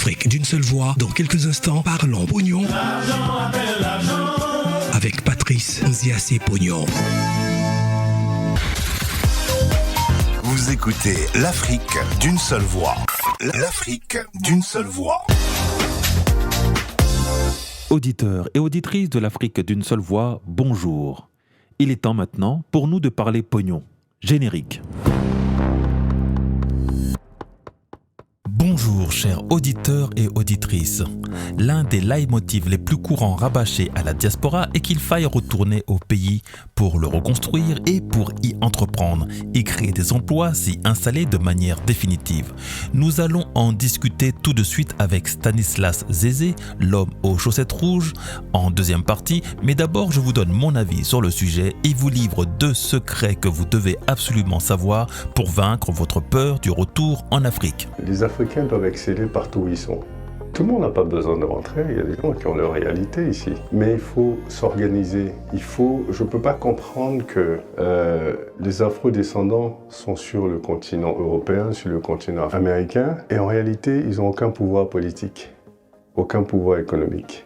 L'Afrique d'une seule voix. Dans quelques instants, parlons pognon. L'argent appelle l'argent. Avec Patrice Nziassé Pognon. Vous écoutez l'Afrique d'une seule voix. L'Afrique d'une seule voix. Auditeurs et auditrices de l'Afrique d'une seule voix, bonjour. Il est temps maintenant pour nous de parler pognon. Générique. Bonjour chers auditeurs et auditrices. L'un des leitmotifs les plus courants rabâchés à la diaspora est qu'il faille retourner au pays pour le reconstruire et pour y entreprendre et créer des emplois, s'y installer de manière définitive. Nous allons en discuter tout de suite avec Stanislas Zézé, l'homme aux chaussettes rouges, en deuxième partie, mais d'abord je vous donne mon avis sur le sujet et vous livre 2 secrets que vous devez absolument savoir pour vaincre votre peur du retour en Afrique. Les Africains doivent exceller partout où ils sont. Tout le monde n'a pas besoin de rentrer, il y a des gens qui ont leur réalité ici. Mais il faut s'organiser. Je ne peux pas comprendre que les afro-descendants sont sur le continent européen, sur le continent américain, et en réalité, ils n'ont aucun pouvoir politique, aucun pouvoir économique.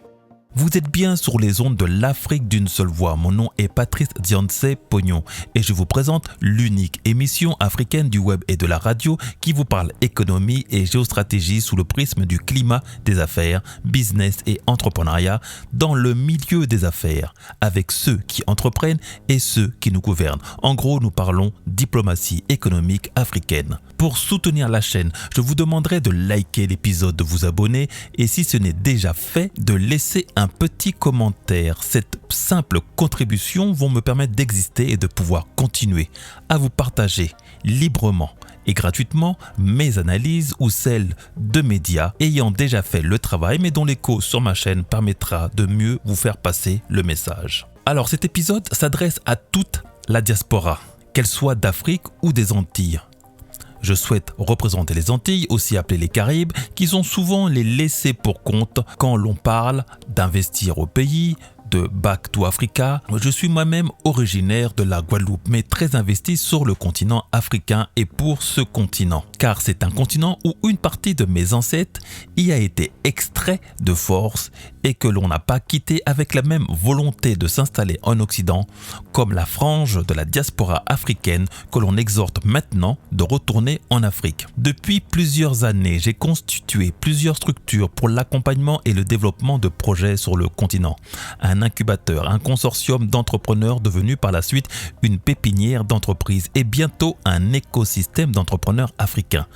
Vous êtes bien sur les ondes de l'Afrique d'une seule voix. Mon nom est Patrice Nziassé Pognon et je vous présente l'unique émission africaine du web et de la radio qui vous parle économie et géostratégie sous le prisme du climat des affaires, business et entrepreneuriat dans le milieu des affaires, avec ceux qui entreprennent et ceux qui nous gouvernent. En gros, nous parlons diplomatie économique africaine. Pour soutenir la chaîne, je vous demanderai de liker l'épisode, de vous abonner et si ce n'est déjà fait, de laisser un petit commentaire. Cette simple contribution vont me permettre d'exister et de pouvoir continuer à vous partager librement et gratuitement mes analyses ou celles de médias ayant déjà fait le travail mais dont l'écho sur ma chaîne permettra de mieux vous faire passer le message. Alors cet épisode s'adresse à toute la diaspora, qu'elle soit d'Afrique ou des Antilles. Je souhaite représenter les Antilles, aussi appelées les Caraïbes, qui sont souvent les laissés pour compte quand l'on parle d'investir au pays, de Back to Africa. Je suis moi-même originaire de la Guadeloupe, mais très investi sur le continent africain et pour ce continent. Car c'est un continent où une partie de mes ancêtres y a été extrait de force et que l'on n'a pas quitté avec la même volonté de s'installer en Occident, comme la frange de la diaspora africaine que l'on exhorte maintenant de retourner en Afrique. Depuis plusieurs années, j'ai constitué plusieurs structures pour l'accompagnement et le développement de projets sur le continent. Un incubateur, un consortium d'entrepreneurs devenu par la suite une pépinière d'entreprises et bientôt un écosystème d'entrepreneurs africains.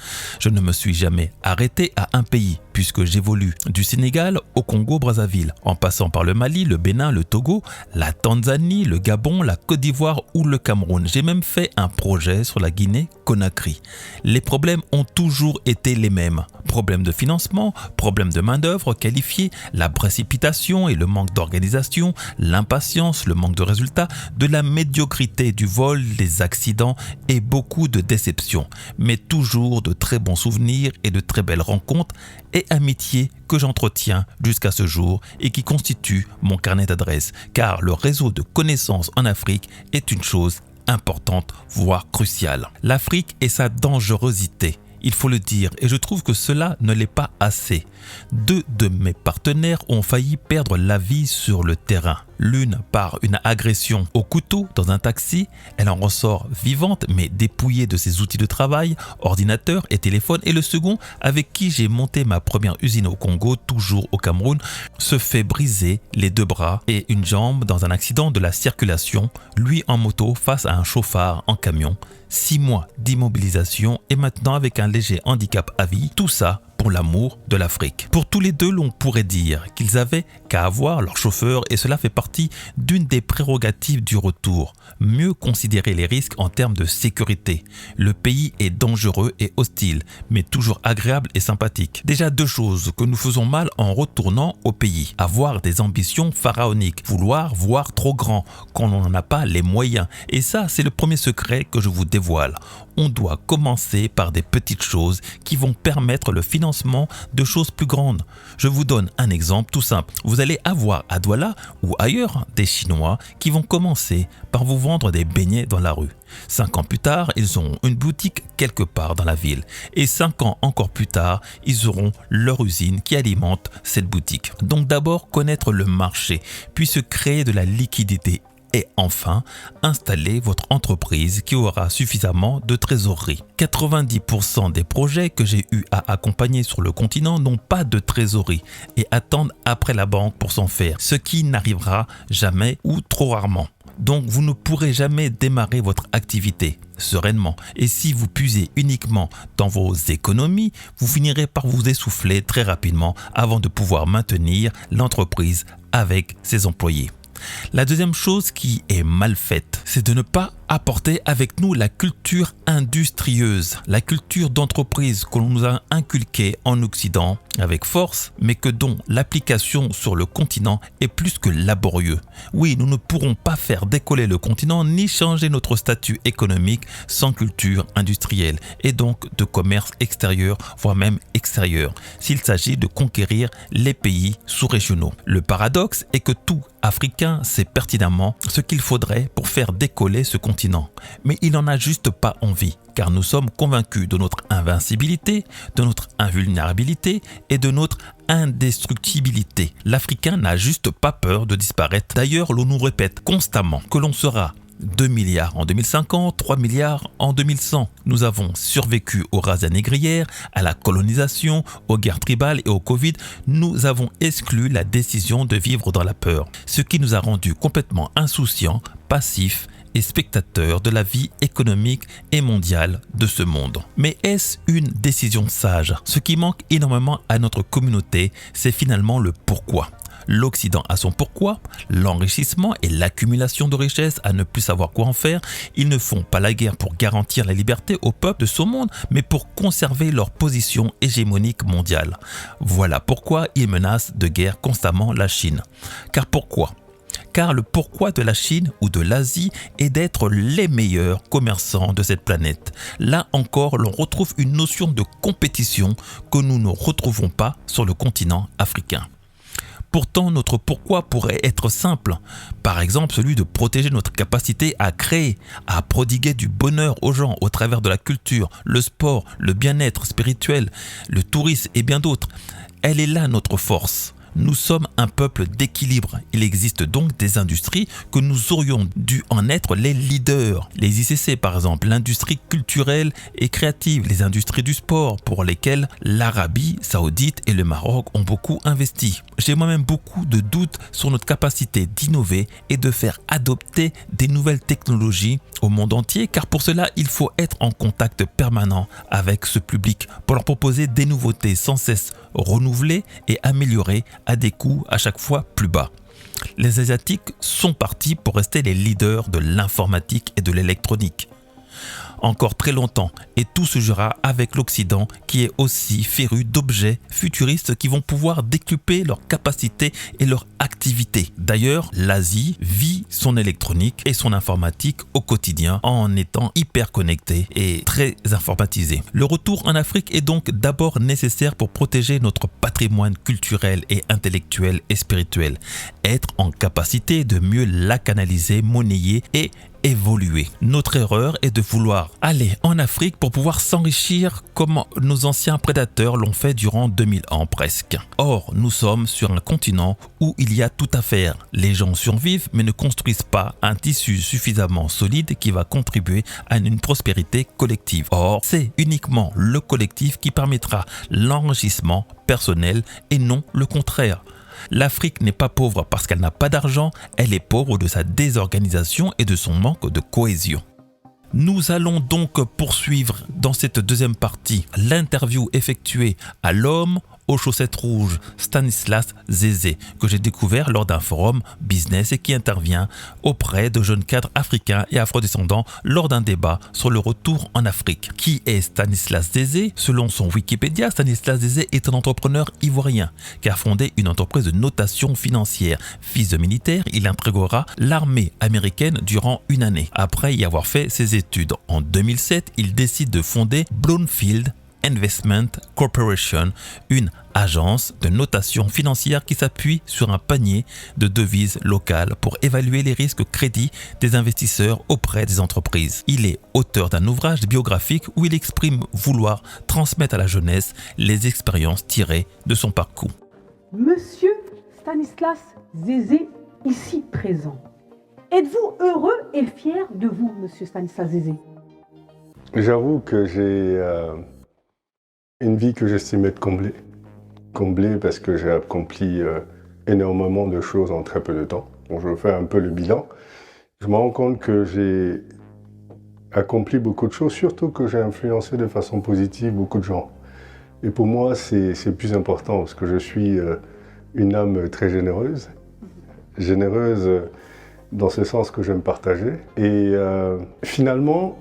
Je ne me suis jamais arrêté à un pays puisque j'évolue du Sénégal au Congo-Brazzaville, en passant par le Mali, le Bénin, le Togo, la Tanzanie, le Gabon, la Côte d'Ivoire ou le Cameroun. J'ai même fait un projet sur la Guinée-Conakry. Les problèmes ont toujours été les mêmes. Problème de financement, problème de main-d'œuvre qualifiée, la précipitation et le manque d'organisation, l'impatience, le manque de résultats, de la médiocrité du vol, des accidents et beaucoup de déceptions. Mais toujours de très bons souvenirs et de très belles rencontres et amitiés que j'entretiens jusqu'à ce jour et qui constituent mon carnet d'adresses. Car le réseau de connaissances en Afrique est une chose importante, voire cruciale. L'Afrique et sa dangerosité. Il faut le dire, et je trouve que cela ne l'est pas assez. 2 de mes partenaires ont failli perdre la vie sur le terrain. L'une par une agression au couteau dans un taxi, elle en ressort vivante mais dépouillée de ses outils de travail, ordinateur et téléphone. Et le second, avec qui j'ai monté ma première usine au Congo, toujours au Cameroun, se fait briser les 2 bras et une jambe dans un accident de la circulation, lui en moto face à un chauffard en camion. 6 mois d'immobilisation et maintenant avec un léger handicap à vie, tout ça pour l'amour de l'Afrique. Pour tous les 2, l'on pourrait dire qu'ils avaient qu'à avoir leur chauffeur et cela fait partie d'une des prérogatives du retour. Mieux considérer les risques en termes de sécurité. Le pays est dangereux et hostile, mais toujours agréable et sympathique. Déjà 2 choses que nous faisons mal en retournant au pays. Avoir des ambitions pharaoniques, vouloir voir trop grand quand on n'en a pas les moyens. Et ça, c'est le premier secret que je vous dévoile. On doit commencer par des petites choses qui vont permettre le financement financement de choses plus grandes. Je vous donne un exemple tout simple. Vous allez avoir à Douala ou ailleurs des Chinois qui vont commencer par vous vendre des beignets dans la rue. 5 ans plus tard, ils auront une boutique quelque part dans la ville. Et 5 ans encore plus tard, ils auront leur usine qui alimente cette boutique. Donc d'abord connaître le marché, puis se créer de la liquidité et enfin, installer votre entreprise qui aura suffisamment de trésorerie. 90% des projets que j'ai eu à accompagner sur le continent n'ont pas de trésorerie et attendent après la banque pour s'en faire, ce qui n'arrivera jamais ou trop rarement. Donc vous ne pourrez jamais démarrer votre activité sereinement. Et si vous puisez uniquement dans vos économies, vous finirez par vous essouffler très rapidement avant de pouvoir maintenir l'entreprise avec ses employés. La deuxième chose qui est mal faite, c'est de ne pas apporter avec nous la culture industrieuse, la culture d'entreprise que l'on nous a inculquée en Occident avec force, mais que dont l'application sur le continent est plus que laborieux. Oui, nous ne pourrons pas faire décoller le continent ni changer notre statut économique sans culture industrielle et donc de commerce extérieur, voire même extérieur, s'il s'agit de conquérir les pays sous-régionaux. Le paradoxe est que tout Africain sait pertinemment ce qu'il faudrait pour faire décoller ce continent, mais il n'en a juste pas envie, car nous sommes convaincus de notre invincibilité, de notre invulnérabilité et de notre indestructibilité. L'Africain n'a juste pas peur de disparaître. D'ailleurs, l'on nous répète constamment que l'on sera 2 milliards en 2050, 3 milliards en 2100. Nous avons survécu aux razzias négrières, à la colonisation, aux guerres tribales et au Covid. Nous avons exclu la décision de vivre dans la peur, ce qui nous a rendus complètement insouciants, passifs et spectateurs de la vie économique et mondiale de ce monde. Mais est-ce une décision sage? Ce qui manque énormément à notre communauté, c'est finalement le pourquoi. L'Occident a son pourquoi, l'enrichissement et l'accumulation de richesses à ne plus savoir quoi en faire. Ils ne font pas la guerre pour garantir la liberté au peuple de ce monde, mais pour conserver leur position hégémonique mondiale. Voilà pourquoi ils menacent de guerre constamment la Chine. Car pourquoi ? Car le pourquoi de la Chine ou de l'Asie est d'être les meilleurs commerçants de cette planète. Là encore, l'on retrouve une notion de compétition que nous ne retrouvons pas sur le continent africain. Pourtant, notre pourquoi pourrait être simple. Par exemple, celui de protéger notre capacité à créer, à prodiguer du bonheur aux gens au travers de la culture, le sport, le bien-être spirituel, le tourisme et bien d'autres. Elle est là notre force. Nous sommes un peuple d'équilibre. Il existe donc des industries que nous aurions dû en être les leaders. Les ICC par exemple, l'industrie culturelle et créative, les industries du sport pour lesquelles l'Arabie Saoudite et le Maroc ont beaucoup investi. J'ai moi-même beaucoup de doutes sur notre capacité d'innover et de faire adopter des nouvelles technologies au monde entier, car pour cela, il faut être en contact permanent avec ce public pour leur proposer des nouveautés sans cesse renouvelées et améliorées à des coûts à chaque fois plus bas. Les Asiatiques sont partis pour rester les leaders de l'informatique et de l'électronique. Encore très longtemps, et tout se jouera avec l'Occident qui est aussi féru d'objets futuristes qui vont pouvoir décupler leurs capacités et leur activité. D'ailleurs, l'Asie vit son électronique et son informatique au quotidien en étant hyper connectée et très informatisée. Le retour en Afrique est donc d'abord nécessaire pour protéger notre patrimoine culturel et intellectuel et spirituel. Être en capacité de mieux la canaliser, monnayer et évoluer. Notre erreur est de vouloir aller en Afrique pour pouvoir s'enrichir comme nos anciens prédateurs l'ont fait durant 2000 ans presque. Or, nous sommes sur un continent où il y a tout à faire. Les gens survivent mais ne construisent pas un tissu suffisamment solide qui va contribuer à une prospérité collective. Or, c'est uniquement le collectif qui permettra l'enrichissement personnel et non le contraire. L'Afrique n'est pas pauvre parce qu'elle n'a pas d'argent, elle est pauvre de sa désorganisation et de son manque de cohésion. Nous allons donc poursuivre dans cette deuxième partie l'interview effectuée à l'homme aux chaussettes rouges, Stanislas Zézé, que j'ai découvert lors d'un forum business et qui intervient auprès de jeunes cadres africains et afrodescendants lors d'un débat sur le retour en Afrique. Qui est Stanislas Zézé? Selon son Wikipédia, Stanislas Zézé est un entrepreneur ivoirien qui a fondé une entreprise de notation financière. Fils de militaire, il intégrera l'armée américaine durant une année. Après y avoir fait ses études en 2007, il décide de fonder Bloomfield Investment Corporation, une agence de notation financière qui s'appuie sur un panier de devises locales pour évaluer les risques crédits des investisseurs auprès des entreprises. Il est auteur d'un ouvrage biographique où il exprime vouloir transmettre à la jeunesse les expériences tirées de son parcours. Monsieur Stanislas Zézé, ici présent. Êtes-vous heureux et fier de vous, monsieur Stanislas Zézé? J'avoue que j'ai une vie que j'estime être comblée. Comblée parce que j'ai accompli énormément de choses en très peu de temps. Bon, je fais un peu le bilan. Je me rends compte que j'ai accompli beaucoup de choses, surtout que j'ai influencé de façon positive beaucoup de gens. Et pour moi, c'est plus important parce que je suis une âme très généreuse. Généreuse dans ce sens que j'aime partager. Et finalement,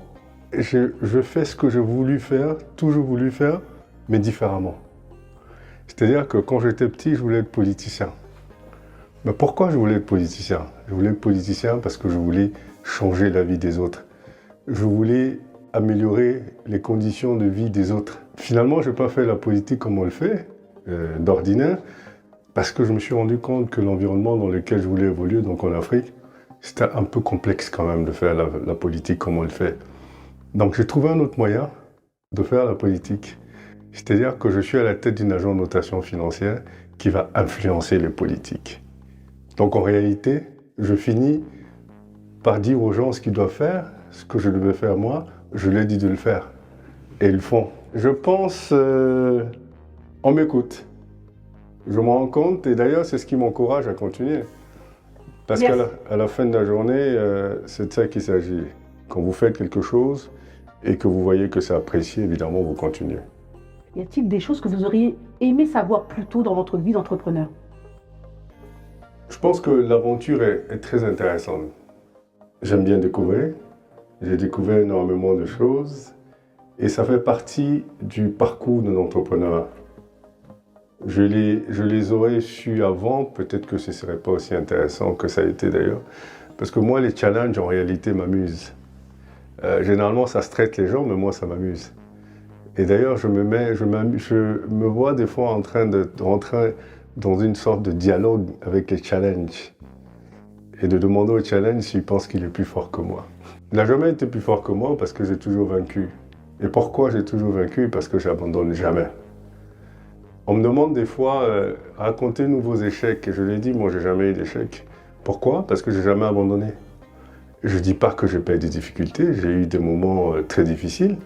je fais ce que j'ai voulu faire, toujours voulu faire, mais différemment. C'est-à-dire que quand j'étais petit, je voulais être politicien. Mais pourquoi je voulais être politicien? Je voulais être politicien parce que je voulais changer la vie des autres. Je voulais améliorer les conditions de vie des autres. Finalement, je n'ai pas fait la politique comme on le fait, d'ordinaire, parce que je me suis rendu compte que l'environnement dans lequel je voulais évoluer, donc en Afrique, c'était un peu complexe quand même de faire la politique comme on le fait. Donc j'ai trouvé un autre moyen de faire la politique. C'est-à-dire que je suis à la tête d'une agence de notation financière qui va influencer les politiques. Donc en réalité, je finis par dire aux gens ce qu'ils doivent faire, ce que je devais faire moi, je leur dis de le faire. Et ils le font. Je pense, on m'écoute. Je me rends compte, et d'ailleurs c'est ce qui m'encourage à continuer. Parce qu'à la fin de la journée, c'est de ça qu'il s'agit. Quand vous faites quelque chose et que vous voyez que c'est apprécié, évidemment, vous continuez. Y a-t-il des choses que vous auriez aimé savoir plus tôt dans votre vie d'entrepreneur? Je pense que l'aventure est très intéressante. J'aime bien découvrir. J'ai découvert énormément de choses et ça fait partie du parcours d'un entrepreneur. Je les aurais su avant, peut-être que ce ne serait pas aussi intéressant que ça a été d'ailleurs. Parce que moi, les challenges, en réalité, m'amusent. Généralement, ça stresse les gens, mais moi, ça m'amuse. Et d'ailleurs, je me vois des fois en train de rentrer dans une sorte de dialogue avec les challenges. Et de demander au challenge s'il pense qu'il est plus fort que moi. Il n'a jamais été plus fort que moi parce que j'ai toujours vaincu. Et pourquoi j'ai toujours vaincu? Parce que j'abandonne jamais. On me demande des fois, racontez-nous vos échecs. Et je l'ai dit, moi, j'ai jamais eu d'échecs. Pourquoi? Parce que j'ai jamais abandonné. Je ne dis pas que je n'ai pas eu des difficultés, j'ai eu des moments très difficiles,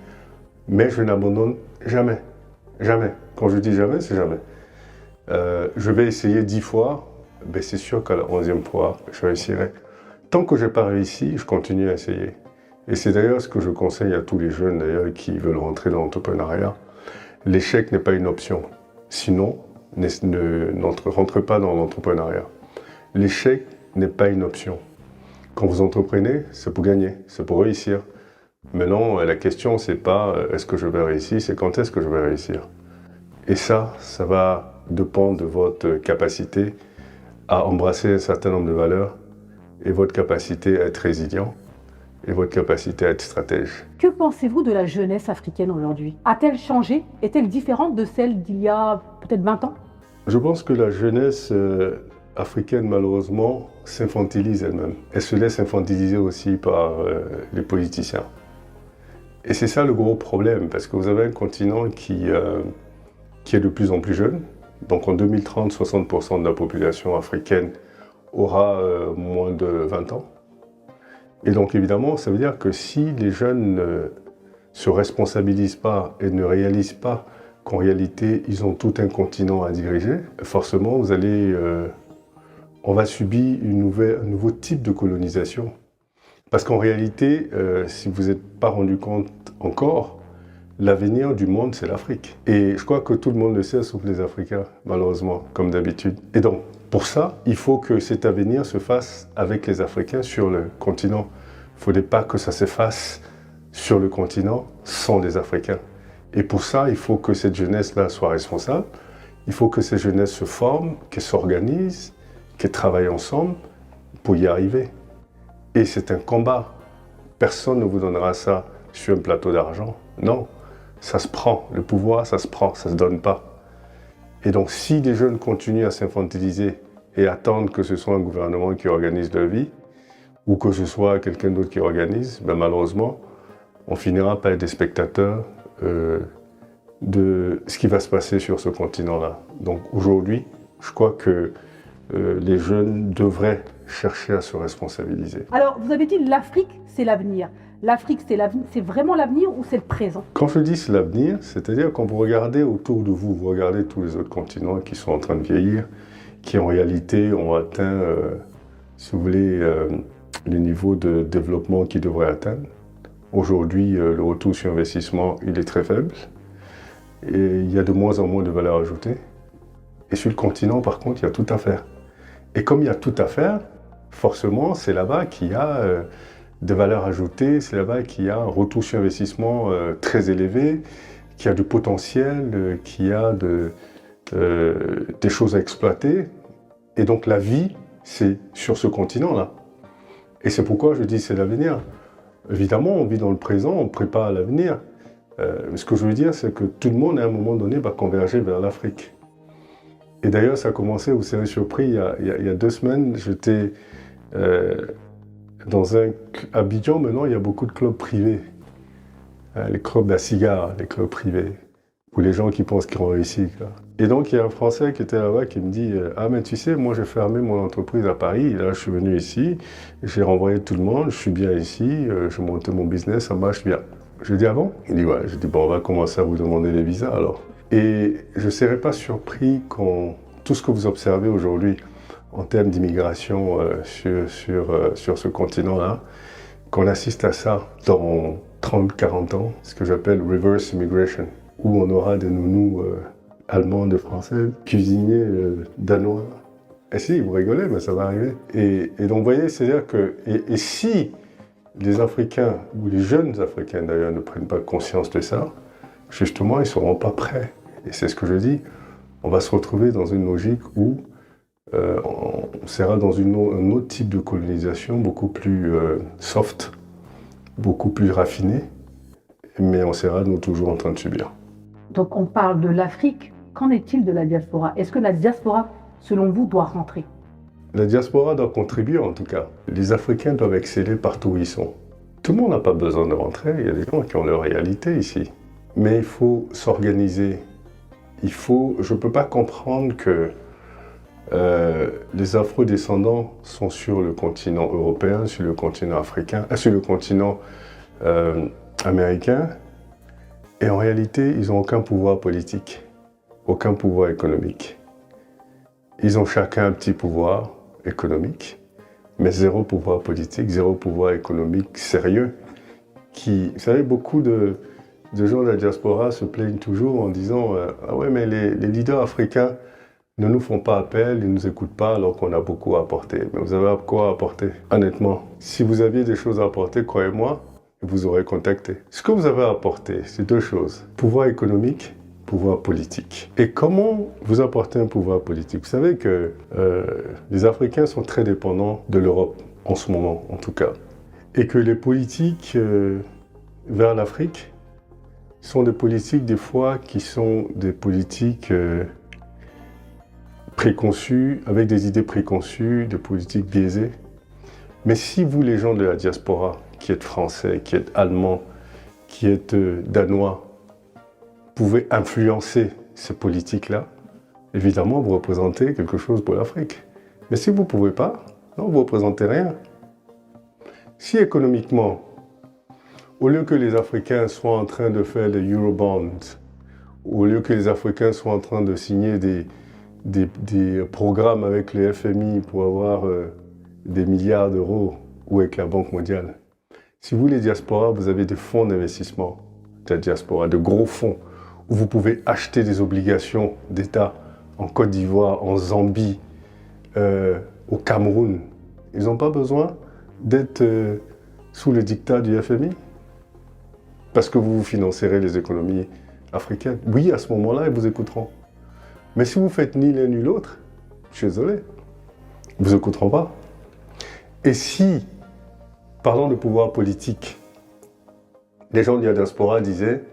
mais je n'abandonne jamais. Jamais. Quand je dis jamais, c'est jamais. Je vais essayer 10 fois, ben c'est sûr qu'à la 11e fois, je réussirai. Tant que je n'ai pas réussi, je continue à essayer. Et c'est d'ailleurs ce que je conseille à tous les jeunes d'ailleurs qui veulent rentrer dans l'entrepreneuriat. L'échec n'est pas une option. Sinon, rentrez pas dans l'entrepreneuriat. L'échec n'est pas une option. Quand vous entreprenez, c'est pour gagner, c'est pour réussir. Maintenant, la question, c'est pas est-ce que je vais réussir, c'est quand est-ce que je vais réussir. Et ça va dépendre de votre capacité à embrasser un certain nombre de valeurs et votre capacité à être résilient et votre capacité à être stratège. Que pensez-vous de la jeunesse africaine aujourd'hui? A-t-elle changé? Est-elle différente de celle d'il y a peut-être 20 ans? Je pense que la jeunesse africaine, malheureusement, s'infantilise elle-même. Elle se laisse infantiliser aussi par les politiciens. Et c'est ça le gros problème, parce que vous avez un continent qui est de plus en plus jeune. Donc en 2030, 60% de la population africaine aura moins de 20 ans. Et donc évidemment, ça veut dire que si les jeunes ne se responsabilisent pas et ne réalisent pas qu'en réalité, ils ont tout un continent à diriger, forcément, on va subir un nouveau type de colonisation. Parce qu'en réalité, si vous n'êtes pas rendu compte encore, l'avenir du monde, c'est l'Afrique. Et je crois que tout le monde le sait, sauf les Africains, malheureusement, comme d'habitude. Et donc, pour ça, il faut que cet avenir se fasse avec les Africains sur le continent. Il ne faudrait pas que ça se fasse sur le continent sans les Africains. Et pour ça, il faut que cette jeunesse-là soit responsable. Il faut que cette jeunesse se forme, qu'elle s'organise, qu'elle travaille ensemble pour y arriver. Et c'est un combat. Personne ne vous donnera ça sur un plateau d'argent. Non. Ça se prend. Le pouvoir, ça se prend, ça se donne pas. Et donc, si les jeunes continuent à s'infantiliser et attendent que ce soit un gouvernement qui organise leur vie, ou que ce soit quelqu'un d'autre qui organise, ben malheureusement, on finira par être des spectateurs de ce qui va se passer sur ce continent-là. Donc aujourd'hui, je crois que les jeunes devraient chercher à se responsabiliser. Alors, vous avez dit l'Afrique, c'est l'avenir. L'Afrique, c'est vraiment l'avenir ou c'est le présent? Quand je dis c'est l'avenir, c'est-à-dire quand vous regardez autour de vous, vous regardez tous les autres continents qui sont en train de vieillir, qui en réalité ont atteint, si vous voulez, les niveaux de développement qu'ils devraient atteindre. Aujourd'hui, le retour sur investissement, il est très faible. Et il y a de moins en moins de valeur ajoutée. Et sur le continent, par contre, il y a tout à faire. Et comme il y a tout à faire, forcément, c'est là-bas qu'il y a de valeur ajoutée, c'est là-bas qu'il y a un retour sur investissement très élevé, qu'il y a du potentiel, qu'il y a des choses à exploiter. Et donc la vie, c'est sur ce continent-là. Et c'est pourquoi je dis c'est l'avenir. Évidemment, on vit dans le présent, on prépare l'avenir. Ce que je veux dire, c'est que tout le monde, à un moment donné, va converger vers l'Afrique. Et d'ailleurs, ça a commencé, vous serez surpris, il y a 2 semaines, j'étais dans un... À Abidjan, maintenant, il y a beaucoup de clubs privés. Les clubs à cigares, les clubs privés. Pour les gens qui pensent qu'ils ont réussi. Quoi. Et donc, il y a un Français qui était là-bas qui me dit « Ah, mais tu sais, moi, j'ai fermé mon entreprise à Paris. Et là, je suis venu ici. J'ai renvoyé tout le monde. Je suis bien ici. Je monte mon business. Ça marche bien. » Je dis « Ah bon ?» Il dit « Ouais. » Je dis « Bon, on va commencer à vous demander les visas, alors. » Et je ne serais pas surpris quand tout ce que vous observez aujourd'hui en termes d'immigration sur ce continent-là, qu'on assiste à ça dans 30-40 ans, ce que j'appelle « reverse immigration », où on aura des nounous allemandes, françaises, cuisiniers danois. Et si, vous rigolez, mais ça va arriver. Et donc, vous voyez, c'est-à-dire que... Et si les Africains, ou les jeunes Africains d'ailleurs, ne prennent pas conscience de ça, justement, ils ne seront pas prêts. Et c'est ce que je dis, on va se retrouver dans une logique où on sera dans un autre type de colonisation, beaucoup plus soft, beaucoup plus raffiné, mais on sera, nous, toujours en train de subir. Donc on parle de l'Afrique, qu'en est-il de la diaspora? Est-ce que la diaspora, selon vous, doit rentrer? La diaspora doit contribuer en tout cas. Les Africains doivent exceller partout où ils sont. Tout le monde n'a pas besoin de rentrer, il y a des gens qui ont leur réalité ici. Mais il faut s'organiser. Je ne peux pas comprendre que les afro-descendants sont sur le continent européen, sur le continent africain, sur le continent américain, et en réalité, ils n'ont aucun pouvoir politique, aucun pouvoir économique. Ils ont chacun un petit pouvoir économique, mais zéro pouvoir politique, zéro pouvoir économique sérieux. Vous savez, beaucoup de gens de la diaspora se plaignent toujours en disant « Ah ouais, mais les leaders africains ne nous font pas appel, ils ne nous écoutent pas alors qu'on a beaucoup à apporter. » Mais vous avez quoi apporter? Honnêtement, si vous aviez des choses à apporter, croyez-moi, vous aurez contacté. Ce que vous avez à apporter, c'est 2 choses. Pouvoir économique, pouvoir politique. Et comment vous apportez un pouvoir politique? Vous savez que les Africains sont très dépendants de l'Europe, en ce moment en tout cas. Et que les politiques vers l'Afrique sont des politiques des fois qui sont des politiques préconçues, avec des idées préconçues, des politiques biaisées. Mais si vous, les gens de la diaspora, qui êtes français, qui êtes allemand, qui êtes danois, pouvez influencer ces politiques-là, évidemment, vous représentez quelque chose pour l'Afrique. Mais si vous ne pouvez pas, non, vous ne représentez rien. Si économiquement, au lieu que les Africains soient en train de faire des Eurobonds, au lieu que les Africains soient en train de signer des programmes avec le FMI pour avoir des milliards d'euros ou avec la Banque mondiale, si vous, les diasporas, vous avez des fonds d'investissement de la diaspora, de gros fonds, où vous pouvez acheter des obligations d'État en Côte d'Ivoire, en Zambie, au Cameroun, ils n'ont pas besoin d'être sous le diktat du FMI parce que vous financerez les économies africaines. Oui, à ce moment-là, ils vous écouteront. Mais si vous faites ni l'un ni l'autre, je suis désolé, ils ne vous écouteront pas. Et si, parlant de pouvoir politique, les gens de la diaspora disaient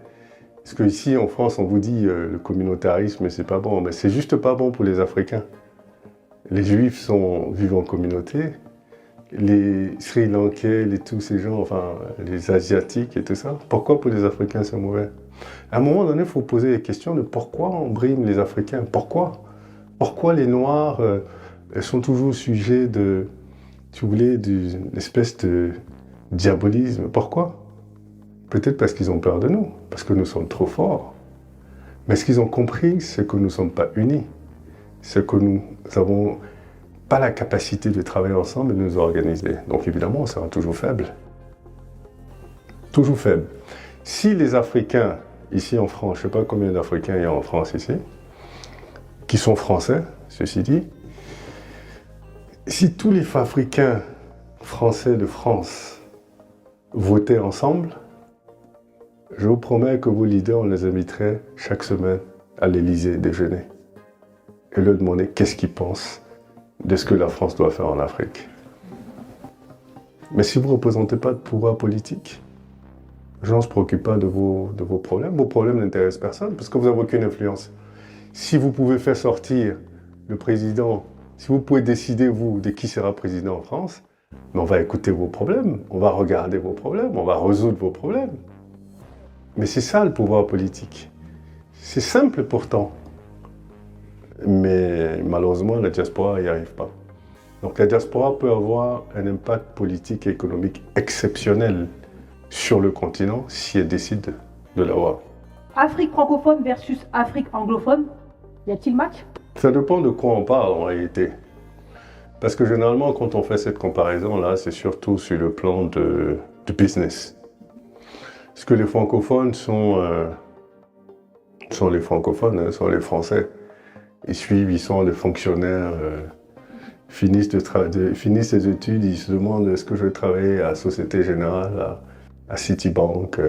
Parce qu'ici, en France, on vous dit le communautarisme, c'est pas bon. Mais c'est juste pas bon pour les Africains. Les Juifs vivent en communauté. Les Sri Lankais, tous ces gens, enfin, les Asiatiques et tout ça. Pourquoi pour les Africains, c'est mauvais? À un moment donné, il faut poser les questions de pourquoi on brime les Africains. Pourquoi les Noirs sont toujours sujets de, si vous voulez, d'une espèce de diabolisme? Pourquoi? Peut-être parce qu'ils ont peur de nous, parce que nous sommes trop forts. Mais ce qu'ils ont compris, c'est que nous ne sommes pas unis. C'est que nous n'avons pas la capacité de travailler ensemble et de nous organiser. Donc évidemment, on sera toujours faible. Toujours faible. Si les Africains, ici en France, je ne sais pas combien d'Africains il y a en France ici, qui sont français, ceci dit, si tous les Africains français de France votaient ensemble, je vous promets que vos leaders, on les inviterait chaque semaine à l'Élysée déjeuner et leur demander qu'est-ce qu'ils pensent de ce que la France doit faire en Afrique. Mais si vous ne représentez pas de pouvoir politique, les gens ne se préoccupent pas de vos problèmes. Vos problèmes n'intéressent personne parce que vous n'avez aucune influence. Si vous pouvez faire sortir le président, si vous pouvez décider, vous, de qui sera président en France, mais on va écouter vos problèmes, on va regarder vos problèmes, on va résoudre vos problèmes. Mais c'est ça le pouvoir politique. C'est simple pourtant. Mais malheureusement, la diaspora n'y arrive pas. Donc la diaspora peut avoir un impact politique et économique exceptionnel sur le continent si elle décide de l'avoir. Afrique francophone versus Afrique anglophone, y a-t-il match? Ça dépend de quoi on parle en réalité. Parce que généralement, quand on fait cette comparaison-là, c'est surtout sur le plan de business. Parce que les francophones sont les francophones, hein, sont les Français. Ils suivent, ils sont des fonctionnaires, finissent les études, ils se demandent est-ce que je vais travailler à Société Générale, à Citibank.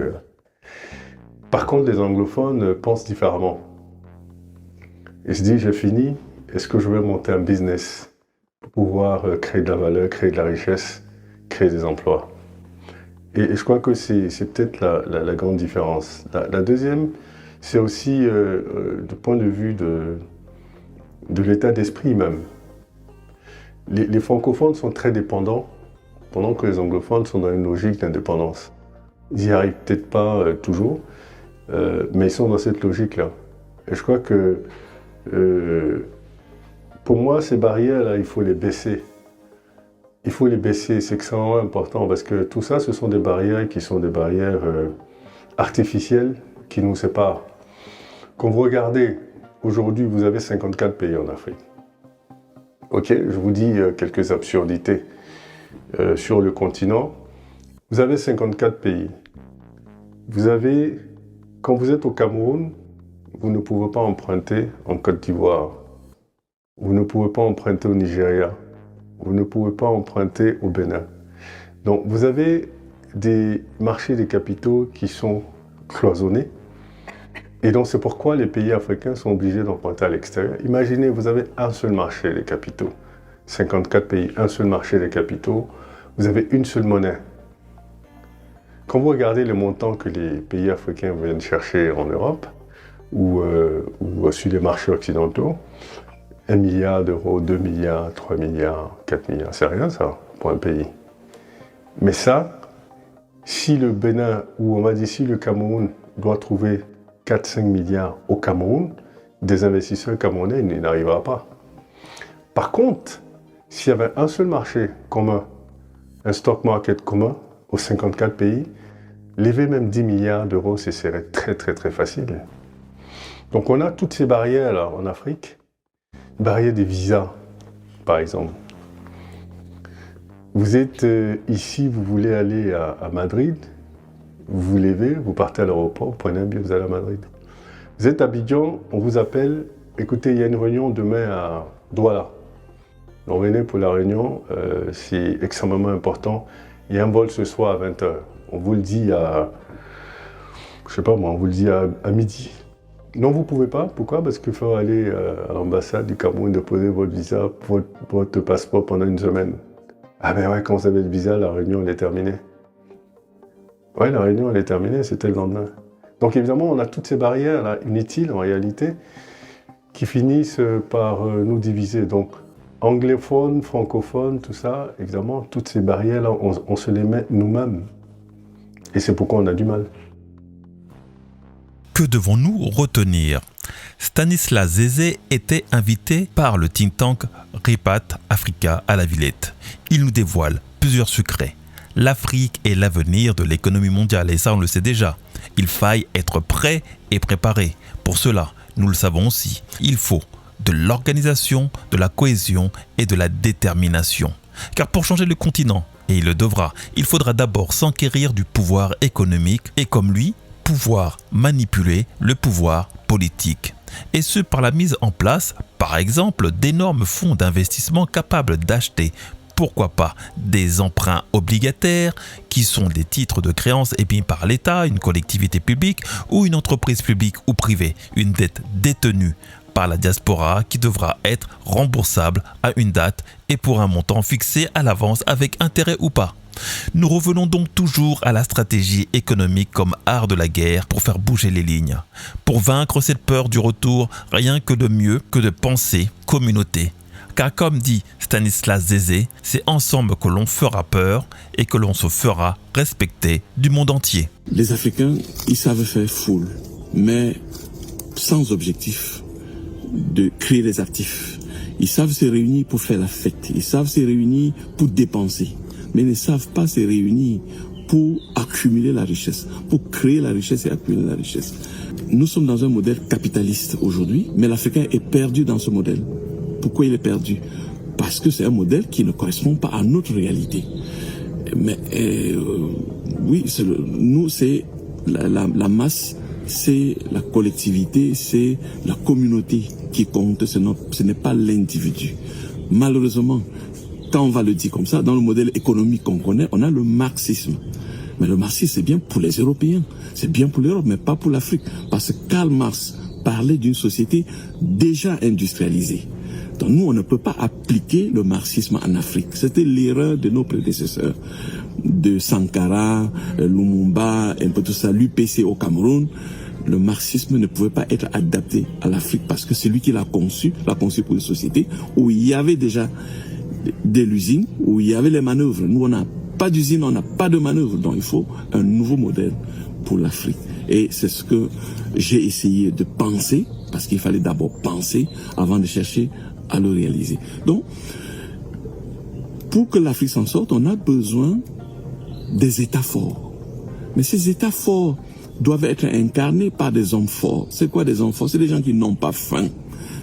Par contre, les anglophones pensent différemment. Ils se disent, j'ai fini, est-ce que je vais monter un business pour pouvoir créer de la valeur, créer de la richesse, créer des emplois? Et je crois que c'est peut-être la grande différence. La deuxième, c'est aussi du point de vue de l'état d'esprit même. Les francophones sont très dépendants, pendant que les anglophones sont dans une logique d'indépendance. Ils n'y arrivent peut-être pas toujours, mais ils sont dans cette logique-là. Et je crois que, pour moi, ces barrières-là, il faut les baisser. Il faut les baisser, c'est extrêmement important, parce que tout ça, ce sont des barrières qui sont des barrières artificielles qui nous séparent. Quand vous regardez, aujourd'hui, vous avez 54 pays en Afrique. Ok, je vous dis quelques absurdités sur le continent. Vous avez 54 pays. Vous avez, quand vous êtes au Cameroun, vous ne pouvez pas emprunter en Côte d'Ivoire. Vous ne pouvez pas emprunter au Nigeria. Vous ne pouvez pas emprunter au Bénin. Donc, vous avez des marchés des capitaux qui sont cloisonnés. Et donc, c'est pourquoi les pays africains sont obligés d'emprunter à l'extérieur. Imaginez, vous avez un seul marché des capitaux. 54 pays, un seul marché des capitaux. Vous avez une seule monnaie. Quand vous regardez les montants que les pays africains viennent chercher en Europe ou sur les marchés occidentaux, 1 milliard d'euros, 2 milliards, 3 milliards, 4 milliards, c'est rien ça pour un pays. Mais ça, si le Bénin, ou on va dire si le Cameroun doit trouver 4-5 milliards au Cameroun, des investisseurs camerounais, il n'arrivera pas. Par contre, s'il y avait un seul marché commun, un stock market commun aux 54 pays, lever même 10 milliards d'euros, ce serait très très très facile. Donc on a toutes ces barrières là en Afrique. Barrière des visas, par exemple. Vous êtes ici, vous voulez aller à Madrid, vous vous levez, vous partez à l'aéroport, vous prenez un billet, vous allez à Madrid. Vous êtes à Abidjan, on vous appelle, écoutez, il y a une réunion demain à Douala. Donc venez pour la réunion, c'est extrêmement important. Il y a un vol ce soir à 20h. On vous le dit à, je sais pas moi, on vous le dit à midi. Non, vous ne pouvez pas. Pourquoi? Parce qu'il faut aller à l'ambassade du Cameroun déposer votre visa, votre passeport pendant une semaine. Ah ben ouais, quand vous avez le visa, la réunion elle est terminée. Ouais, la réunion elle est terminée, c'était le lendemain. Donc évidemment, on a toutes ces barrières là, inutiles en réalité, qui finissent par nous diviser. Donc anglophone, francophone, tout ça, évidemment, toutes ces barrières là, on se les met nous-mêmes. Et c'est pourquoi on a du mal. Que devons-nous retenir ? Stanislas Zézé était invité par le think tank Ripat Africa à la Villette. Il nous dévoile plusieurs secrets. L'Afrique est l'avenir de l'économie mondiale et ça on le sait déjà. Il faille être prêt et préparé. Pour cela, nous le savons aussi, il faut de l'organisation, de la cohésion et de la détermination. Car pour changer le continent, et il le devra, il faudra d'abord s'enquérir du pouvoir économique et comme lui, pouvoir manipuler le pouvoir politique. Et ce par la mise en place, par exemple, d'énormes fonds d'investissement capables d'acheter, pourquoi pas, des emprunts obligataires qui sont des titres de créance émis par l'État, une collectivité publique ou une entreprise publique ou privée, une dette détenue par la diaspora qui devra être remboursable à une date et pour un montant fixé à l'avance avec intérêt ou pas. Nous revenons donc toujours à la stratégie économique comme art de la guerre pour faire bouger les lignes. Pour vaincre cette peur du retour, rien que de mieux que de penser communauté. Car comme dit Stanislas Zézé, c'est ensemble que l'on fera peur et que l'on se fera respecter du monde entier. Les Africains, ils savent faire foule, mais sans objectif de créer des actifs. Ils savent se réunir pour faire la fête, ils savent se réunir pour dépenser, mais ils ne savent pas se réunir pour accumuler la richesse, pour créer la richesse et accumuler la richesse. Nous sommes dans un modèle capitaliste aujourd'hui, mais l'Africain est perdu dans ce modèle. Pourquoi il est perdu ? Parce que c'est un modèle qui ne correspond pas à notre réalité. Mais oui, nous c'est la masse, c'est la collectivité, c'est la communauté qui compte, ce n'est pas l'individu. Malheureusement, quand on va le dire comme ça, dans le modèle économique qu'on connaît, on a le marxisme. Mais le marxisme, c'est bien pour les Européens, c'est bien pour l'Europe, mais pas pour l'Afrique. Parce que Karl Marx parlait d'une société déjà industrialisée. Donc nous, on ne peut pas appliquer le marxisme en Afrique. C'était l'erreur de nos prédécesseurs, de Sankara, Lumumba, un peu tout ça, l'UPC au Cameroun. Le marxisme ne pouvait pas être adapté à l'Afrique parce que c'est lui qui l'a conçu pour une société où il y avait déjà de l'usine, où il y avait les manœuvres. Nous, on n'a pas d'usine, on n'a pas de manœuvre. Donc il faut un nouveau modèle pour l'Afrique. Et c'est ce que j'ai essayé de penser, parce qu'il fallait d'abord penser avant de chercher à le réaliser. Donc, pour que l'Afrique s'en sorte, on a besoin des États forts. Mais ces États forts doivent être incarnés par des hommes forts. C'est quoi des hommes forts ? C'est des gens qui n'ont pas faim.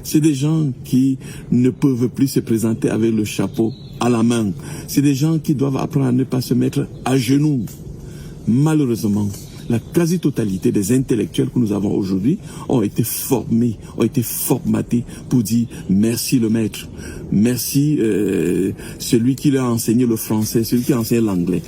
C'est des gens qui ne peuvent plus se présenter avec le chapeau à la main. C'est des gens qui doivent apprendre à ne pas se mettre à genoux. Malheureusement, la quasi-totalité des intellectuels que nous avons aujourd'hui ont été formés, ont été formatés pour dire merci le maître, merci celui qui leur a enseigné le français, celui qui a enseigné l'anglais.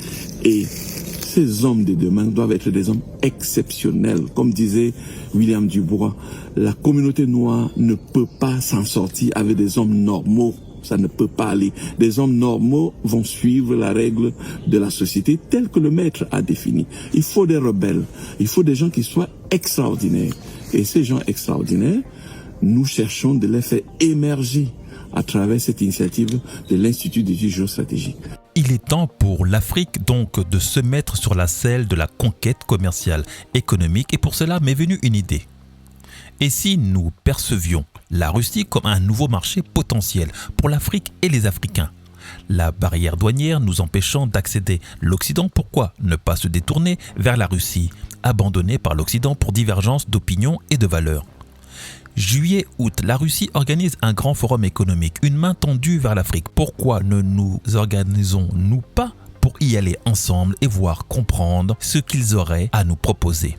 Et ces hommes de demain doivent être des hommes exceptionnels. Comme disait William Dubois, la communauté noire ne peut pas s'en sortir avec des hommes normaux. Ça ne peut pas aller. Des hommes normaux vont suivre la règle de la société telle que le maître a définie. Il faut des rebelles. Il faut des gens qui soient extraordinaires. Et ces gens extraordinaires, nous cherchons de les faire émerger à travers cette initiative de l'Institut d'études géostratégiques. Il est temps pour l'Afrique donc de se mettre sur la selle de la conquête commerciale, économique et pour cela m'est venue une idée. Et si nous percevions la Russie comme un nouveau marché potentiel pour l'Afrique et les Africains ? La barrière douanière nous empêchant d'accéder l'Occident, pourquoi ne pas se détourner vers la Russie, abandonnée par l'Occident pour divergence d'opinions et de valeurs ? Juillet-août, la Russie organise un grand forum économique, une main tendue vers l'Afrique. Pourquoi ne nous organisons-nous pas pour y aller ensemble et voir comprendre ce qu'ils auraient à nous proposer ?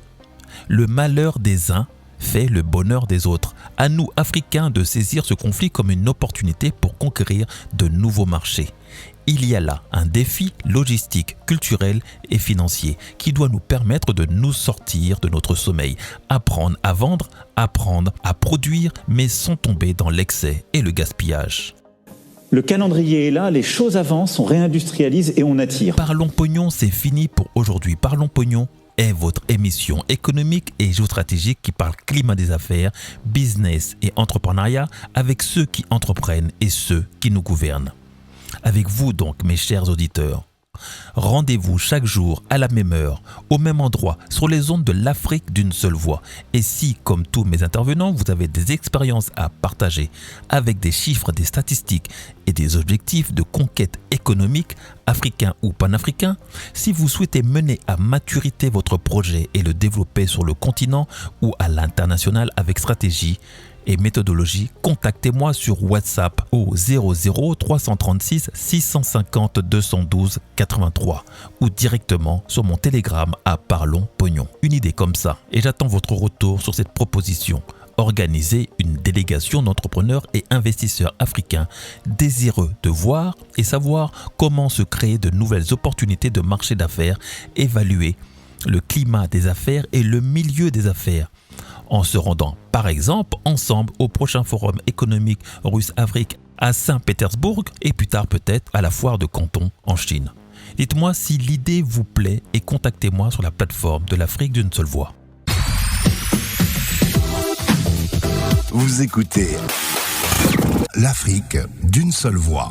Le malheur des uns fait le bonheur des autres. À nous, Africains, de saisir ce conflit comme une opportunité pour conquérir de nouveaux marchés. Il y a là un défi logistique, culturel et financier qui doit nous permettre de nous sortir de notre sommeil, apprendre à vendre, apprendre à produire, mais sans tomber dans l'excès et le gaspillage. Le calendrier est là, les choses avancent, on réindustrialise et on attire. Parlons pognon, c'est fini pour aujourd'hui. Parlons pognon est votre émission économique et géostratégique qui parle climat des affaires, business et entrepreneuriat avec ceux qui entreprennent et ceux qui nous gouvernent. Avec vous donc, mes chers auditeurs. Rendez-vous chaque jour à la même heure, au même endroit, sur les ondes de l'Afrique d'une seule voix. Et si, comme tous mes intervenants, vous avez des expériences à partager avec des chiffres, des statistiques et des objectifs de conquête économique, africains ou panafricains, si vous souhaitez mener à maturité votre projet et le développer sur le continent ou à l'international avec stratégie et méthodologie, contactez-moi sur WhatsApp au 00 336 650 212 83 ou directement sur mon Telegram à Parlons Pognon. Une idée comme ça et j'attends votre retour sur cette proposition. Organiser une délégation d'entrepreneurs et investisseurs africains désireux de voir et savoir comment se créer de nouvelles opportunités de marché d'affaires, évaluer le climat des affaires et le milieu des affaires, en se rendant par exemple ensemble au prochain forum économique Russe-Afrique à Saint-Pétersbourg et plus tard peut-être à la foire de Canton en Chine. Dites-moi si l'idée vous plaît et contactez-moi sur la plateforme de l'Afrique d'une seule voix. Vous écoutez l'Afrique d'une seule voix.